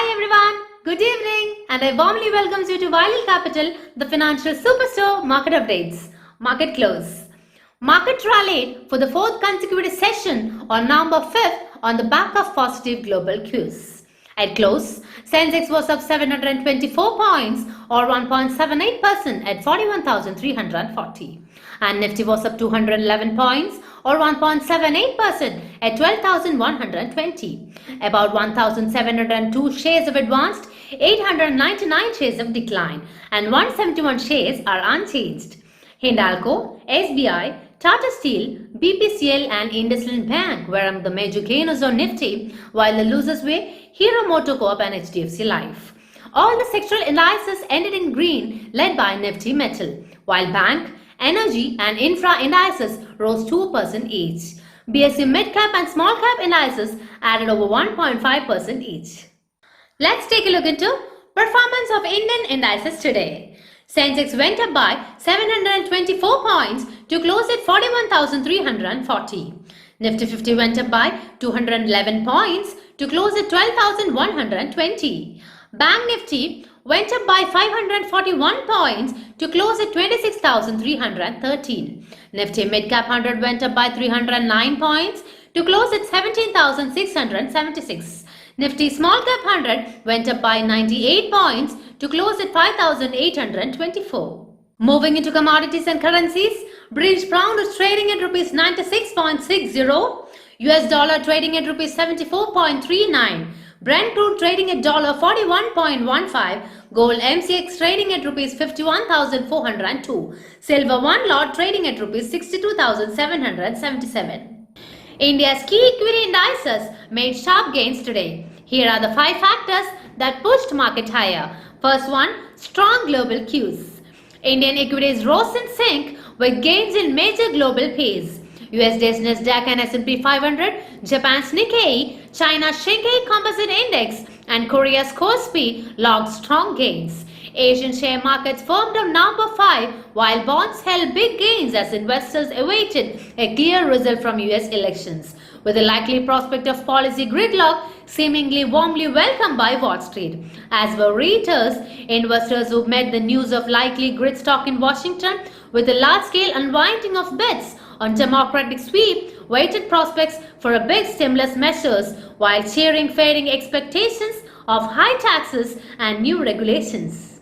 Hi everyone, good evening and I warmly welcome you to Vayalil Capital, the financial superstore market updates. Market close. Market rallied for the fourth consecutive session on November 5th on the back of positive global cues. At close, Sensex was up 724 points or 1.78% at 41,340 and Nifty was up 211 points or 1.78% at 12,120. About 1,702 shares have advanced, 899 shares have declined and 171 shares are unchanged. Hindalco, SBI, Tata Steel, BPCL and IndusInd Bank were among the major gainers on Nifty, while the losers were MotoCorp and HDFC Life. All the sectoral indices ended in green, led by Nifty Metal, while Bank, Energy and Infra indices rose 2% each. BSE Midcap and Smallcap indices added over 1.5% each. Let's take a look into performance of Indian indices today. Sensex went up by 724 points to close at 41,340. Nifty 50 went up by 211 points to close at 12,120. Bank Nifty went up by 541 points to close at 26,313. Nifty Midcap 100 went up by 309 points to close at 17,676. Nifty Small Cap 100 went up by 98 points to close at 5,824. Moving into commodities and currencies, British pound is trading at rupees 96.60, US dollar trading at rupees 74.39, Brent crude trading at $41.15, gold MCX trading at rupees 51,402, silver 1 lot trading at rupees 62,777. India's key equity indices made sharp gains today. Here are the 5 factors that pushed market higher. First one, strong global cues. Indian equities rose in sync with gains in major global pays. USD's Nasdaq and S&P 500, Japan's Nikkei, China's Shanghai Composite Index and Korea's KOSPI logged strong gains. Asian share markets firmed up number 5 while bonds held big gains as investors awaited a clear result from US elections, with the likely prospect of policy gridlock seemingly warmly welcomed by Wall Street. As were readers, investors who met the news of likely gridlock in Washington with a large-scale unwinding of bets on Democratic sweep waited prospects for a big stimulus measures while cheering fading expectations of high taxes and new regulations.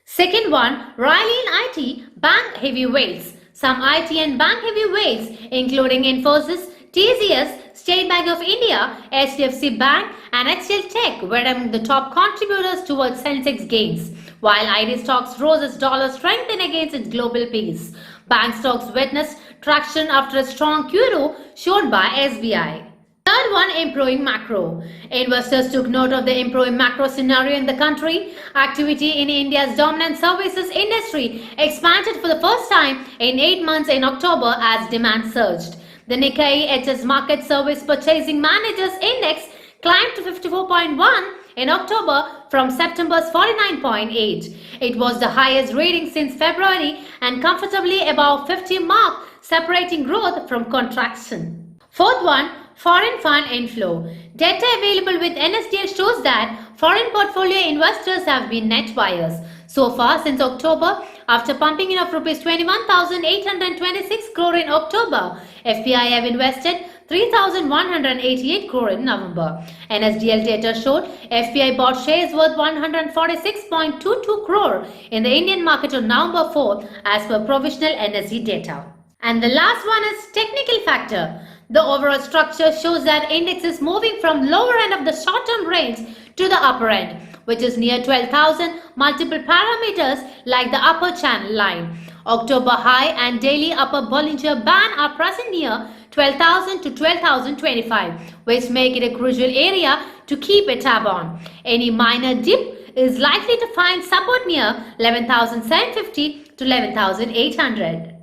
Second one, rally in IT, bank heavyweights. Some IT and bank heavyweights including Infosys, TCS, State Bank of India, HDFC Bank and HCL Tech were among the top contributors towards Sensex gains, while IT stocks rose as dollar strengthened against its global peers. Bank stocks witnessed traction after a strong Q2 shown by SBI. Third one, improving macro. Investors took note of the improving macro scenario in the country. Activity in India's dominant services industry expanded for the first time in 8 months in October as demand surged. The Nikkei HS Market Service Purchasing Managers Index climbed to 54.1 in October from September's 49.8. It was the highest reading since February and comfortably above 50 mark, separating growth from contraction. Fourth one, foreign fund inflow. Data available with NSDL shows that foreign portfolio investors have been net buyers. So far since October, after pumping in of rupees 21,826 crore in October, FPI have invested 3,188 crore in November. NSDL data showed FPI bought shares worth 146.22 crore in the Indian market on November 4th as per provisional NSE data. And the last one is technical factor. The overall structure shows that index is moving from lower end of the short-term range to the upper end, which is near 12,000 multiple parameters like the upper channel line. October high and daily upper Bollinger Band are present near 12,000 to 12,025, which make it a crucial area to keep a tab on. Any minor dip is likely to find support near 11,750 to 11,800.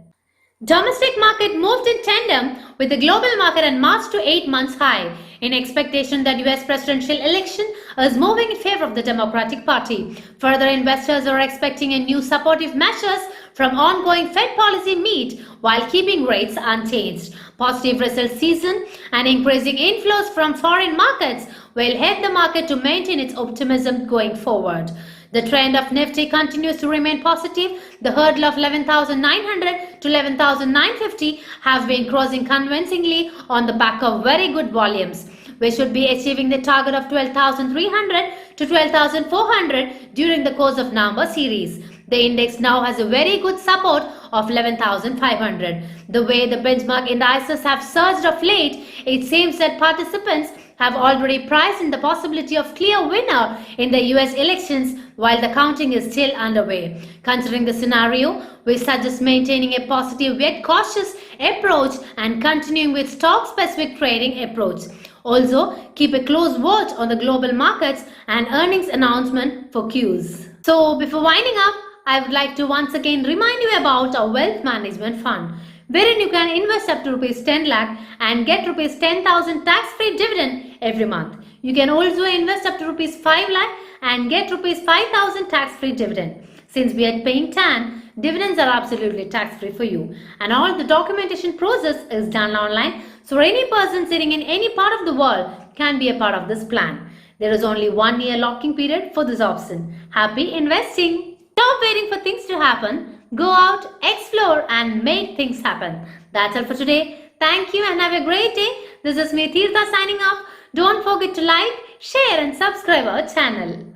Domestic market moved in tandem with the global market and marched to 8 months high in expectation that US presidential election is moving in favor of the Democratic Party. Further, investors are expecting a new supportive measures from ongoing Fed policy meet while keeping rates unchanged. Positive result season and increasing inflows from foreign markets will help the market to maintain its optimism going forward. The trend of Nifty continues to remain positive. The hurdle of 11,900 to 11,950 have been crossing convincingly on the back of very good volumes. We should be achieving the target of 12,300 to 12,400 during the course of November series. The index now has a very good support of 11,500. The way the benchmark indices have surged of late, it seems that participants have already priced in the possibility of clear winner in the US elections while the counting is still underway. Considering the scenario, we suggest maintaining a positive yet cautious approach and continuing with stock-specific trading approach. Also, keep a close watch on the global markets and earnings announcement for Qs. So, before winding up, I would like to once again remind you about our wealth management fund, wherein you can invest up to rupees 10 lakh and get rupees 10,000 tax-free dividend every month. You can also invest up to rupees 5 lakh and get rupees 5,000 tax-free dividend. Since we are paying TAN, dividends are absolutely tax-free for you. And all the documentation process is done online, so any person sitting in any part of the world can be a part of this plan. There is only 1 year locking period for this option. Happy investing! Stop waiting for things to happen. Go out, explore and make things happen. That's all for today. Thank you and have a great day. This is me Tirtha signing off. Don't forget to like, share and subscribe our channel.